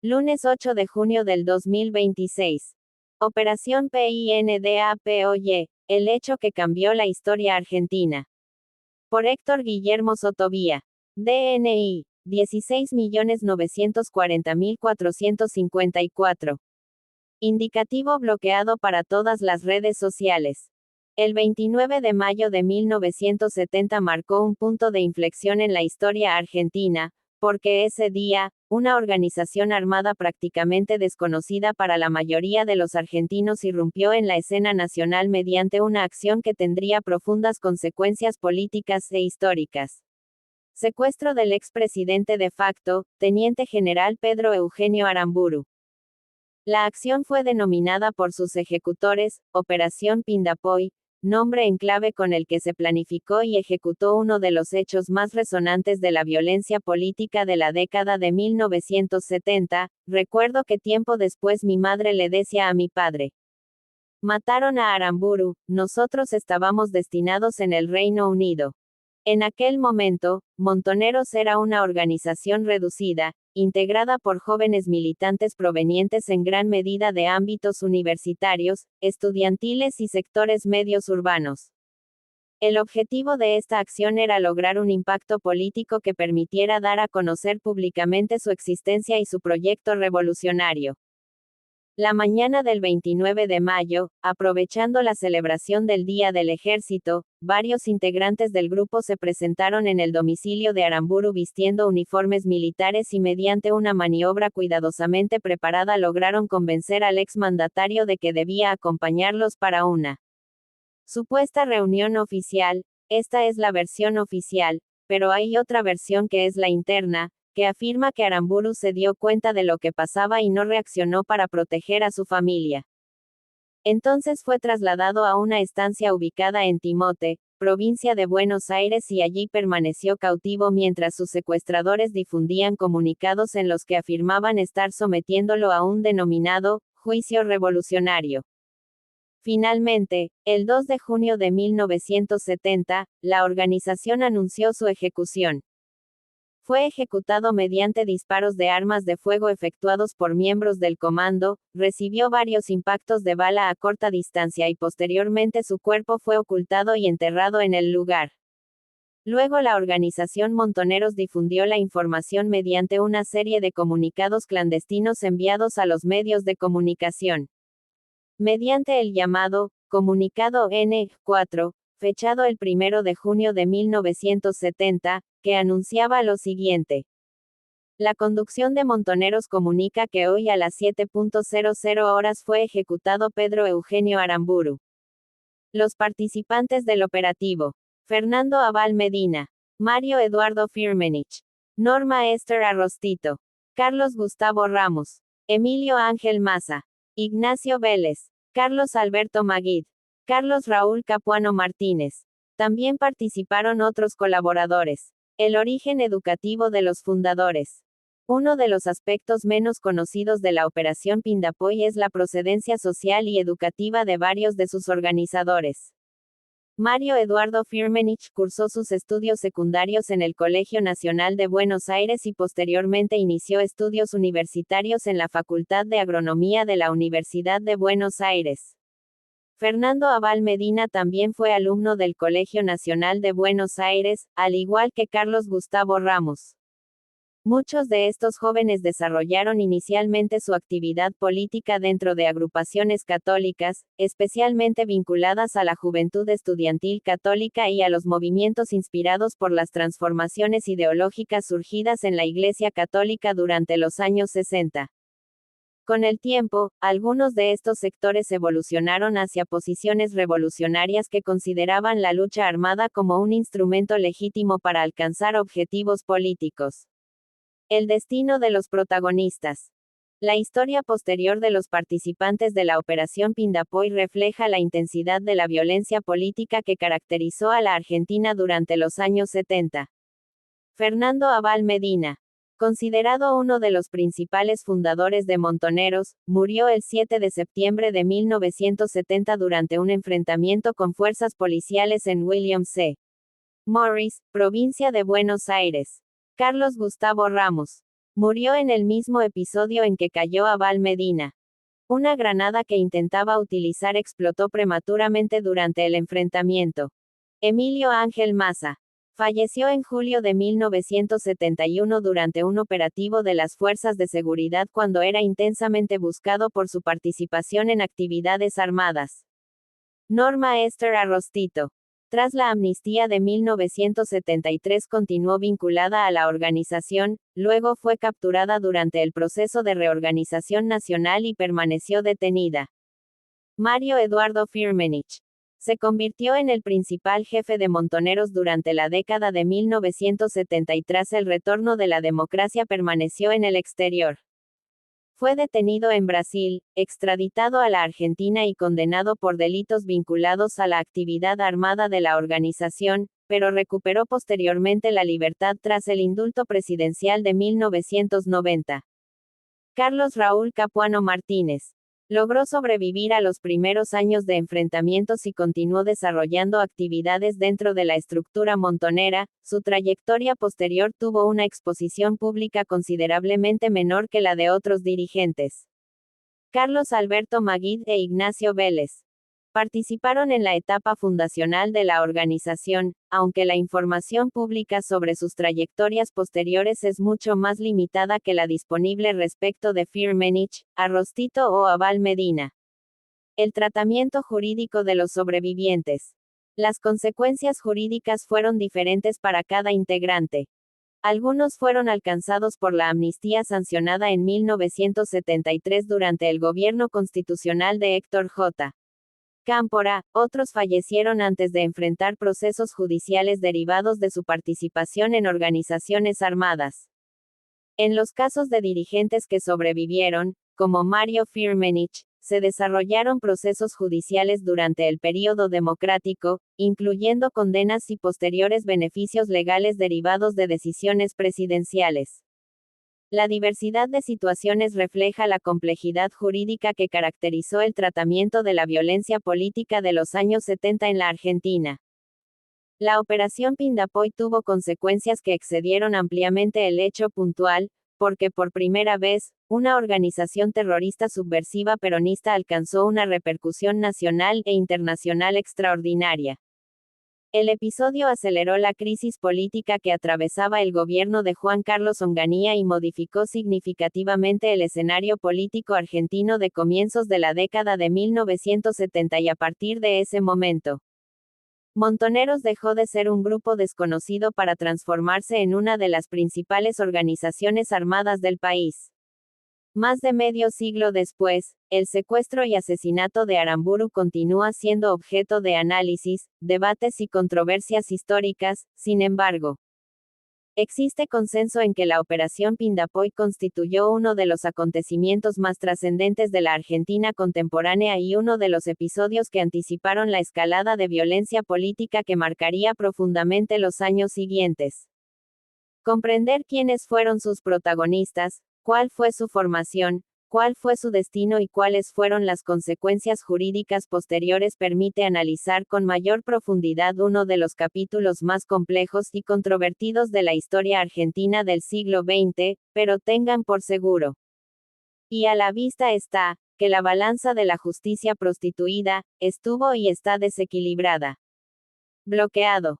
Lunes 8 de junio del 2026. Operación PINDAPOY, el hecho que cambió la historia argentina. Por Héctor Guillermo Sotovía. DNI, 16.940.454. Indicativo bloqueado para todas las redes sociales. El 29 de mayo de 1970 marcó un punto de inflexión en la historia argentina, porque ese día, una organización armada prácticamente desconocida para la mayoría de los argentinos irrumpió en la escena nacional mediante una acción que tendría profundas consecuencias políticas e históricas. Secuestro del expresidente de facto, teniente general Pedro Eugenio Aramburu. La acción fue denominada por sus ejecutores, Operación Pindapoy, nombre en clave con el que se planificó y ejecutó uno de los hechos más resonantes de la violencia política de la década de 1970, recuerdo que tiempo después mi madre le decía a mi padre. Mataron a Aramburu, nosotros estábamos destinados en el Reino Unido. En aquel momento, Montoneros era una organización reducida, integrada por jóvenes militantes provenientes en gran medida de ámbitos universitarios, estudiantiles y sectores medios urbanos. El objetivo de esta acción era lograr un impacto político que permitiera dar a conocer públicamente su existencia y su proyecto revolucionario. La mañana del 29 de mayo, aprovechando la celebración del Día del Ejército, varios integrantes del grupo se presentaron en el domicilio de Aramburu vistiendo uniformes militares y mediante una maniobra cuidadosamente preparada lograron convencer al exmandatario de que debía acompañarlos para una supuesta reunión oficial. Esta es la versión oficial, pero hay otra versión que es la interna, que afirma que Aramburu se dio cuenta de lo que pasaba y no reaccionó para proteger a su familia. Entonces fue trasladado a una estancia ubicada en Timote, provincia de Buenos Aires y allí permaneció cautivo mientras sus secuestradores difundían comunicados en los que afirmaban estar sometiéndolo a un denominado juicio revolucionario. Finalmente, el 2 de junio de 1970, la organización anunció su ejecución. Fue ejecutado mediante disparos de armas de fuego efectuados por miembros del comando, recibió varios impactos de bala a corta distancia y posteriormente su cuerpo fue ocultado y enterrado en el lugar. Luego la organización Montoneros difundió la información mediante una serie de comunicados clandestinos enviados a los medios de comunicación. Mediante el llamado Comunicado N4, fechado el 1 de junio de 1970, que anunciaba lo siguiente. La conducción de Montoneros comunica que hoy a las 7:00 horas fue ejecutado Pedro Eugenio Aramburu. Los participantes del operativo. Fernando Abal Medina. Mario Eduardo Firmenich. Norma Esther Arrostito. Carlos Gustavo Ramos. Emilio Ángel Maza. Ignacio Vélez. Carlos Alberto Maguid. Carlos Raúl Capuano Martínez. También participaron otros colaboradores. El origen educativo de los fundadores. Uno de los aspectos menos conocidos de la Operación Pindapoy es la procedencia social y educativa de varios de sus organizadores. Mario Eduardo Firmenich cursó sus estudios secundarios en el Colegio Nacional de Buenos Aires y posteriormente inició estudios universitarios en la Facultad de Agronomía de la Universidad de Buenos Aires. Fernando Abal Medina también fue alumno del Colegio Nacional de Buenos Aires, al igual que Carlos Gustavo Ramos. Muchos de estos jóvenes desarrollaron inicialmente su actividad política dentro de agrupaciones católicas, especialmente vinculadas a la juventud estudiantil católica y a los movimientos inspirados por las transformaciones ideológicas surgidas en la Iglesia Católica durante los años 60. Con el tiempo, algunos de estos sectores evolucionaron hacia posiciones revolucionarias que consideraban la lucha armada como un instrumento legítimo para alcanzar objetivos políticos. El destino de los protagonistas. La historia posterior de los participantes de la Operación Pindapoy refleja la intensidad de la violencia política que caracterizó a la Argentina durante los años 70. Fernando Abal Medina. Considerado uno de los principales fundadores de Montoneros, murió el 7 de septiembre de 1970 durante un enfrentamiento con fuerzas policiales en William C. Morris, provincia de Buenos Aires. Carlos Gustavo Ramos. Murió en el mismo episodio en que cayó Abal Medina. Una granada que intentaba utilizar explotó prematuramente durante el enfrentamiento. Emilio Ángel Maza. Falleció en julio de 1971 durante un operativo de las fuerzas de seguridad cuando era intensamente buscado por su participación en actividades armadas. Norma Esther Arrostito. Tras la amnistía de 1973 continuó vinculada a la organización, luego fue capturada durante el proceso de reorganización nacional y permaneció detenida. Mario Eduardo Firmenich. Se convirtió en el principal jefe de montoneros durante la década de 1970 y tras el retorno de la democracia permaneció en el exterior. Fue detenido en Brasil, extraditado a la Argentina y condenado por delitos vinculados a la actividad armada de la organización, pero recuperó posteriormente la libertad tras el indulto presidencial de 1990. Carlos Raúl Capuano Martínez. Logró sobrevivir a los primeros años de enfrentamientos y continuó desarrollando actividades dentro de la estructura montonera. Su trayectoria posterior tuvo una exposición pública considerablemente menor que la de otros dirigentes. Carlos Alberto Maguid e Ignacio Vélez. Participaron en la etapa fundacional de la organización, aunque la información pública sobre sus trayectorias posteriores es mucho más limitada que la disponible respecto de Firmenich, Arrostito o Abal Medina. El tratamiento jurídico de los sobrevivientes. Las consecuencias jurídicas fueron diferentes para cada integrante. Algunos fueron alcanzados por la amnistía sancionada en 1973 durante el gobierno constitucional de Héctor J. Cámpora, otros fallecieron antes de enfrentar procesos judiciales derivados de su participación en organizaciones armadas. En los casos de dirigentes que sobrevivieron, como Mario Firmenich, se desarrollaron procesos judiciales durante el período democrático, incluyendo condenas y posteriores beneficios legales derivados de decisiones presidenciales. La diversidad de situaciones refleja la complejidad jurídica que caracterizó el tratamiento de la violencia política de los años 70 en la Argentina. La Operación Pindapoy tuvo consecuencias que excedieron ampliamente el hecho puntual, porque por primera vez, una organización terrorista subversiva peronista alcanzó una repercusión nacional e internacional extraordinaria. El episodio aceleró la crisis política que atravesaba el gobierno de Juan Carlos Onganía y modificó significativamente el escenario político argentino de comienzos de la década de 1970 y a partir de ese momento. Montoneros dejó de ser un grupo desconocido para transformarse en una de las principales organizaciones armadas del país. Más de medio siglo después, el secuestro y asesinato de Aramburu continúa siendo objeto de análisis, debates y controversias históricas. Sin embargo, existe consenso en que la Operación Pindapoy constituyó uno de los acontecimientos más trascendentes de la Argentina contemporánea y uno de los episodios que anticiparon la escalada de violencia política que marcaría profundamente los años siguientes. Comprender quiénes fueron sus protagonistas, cuál fue su formación, cuál fue su destino y cuáles fueron las consecuencias jurídicas posteriores permite analizar con mayor profundidad uno de los capítulos más complejos y controvertidos de la historia argentina del siglo XX, pero tengan por seguro. Y a la vista está, que la balanza de la justicia prostituida, estuvo y está desequilibrada. Bloqueado.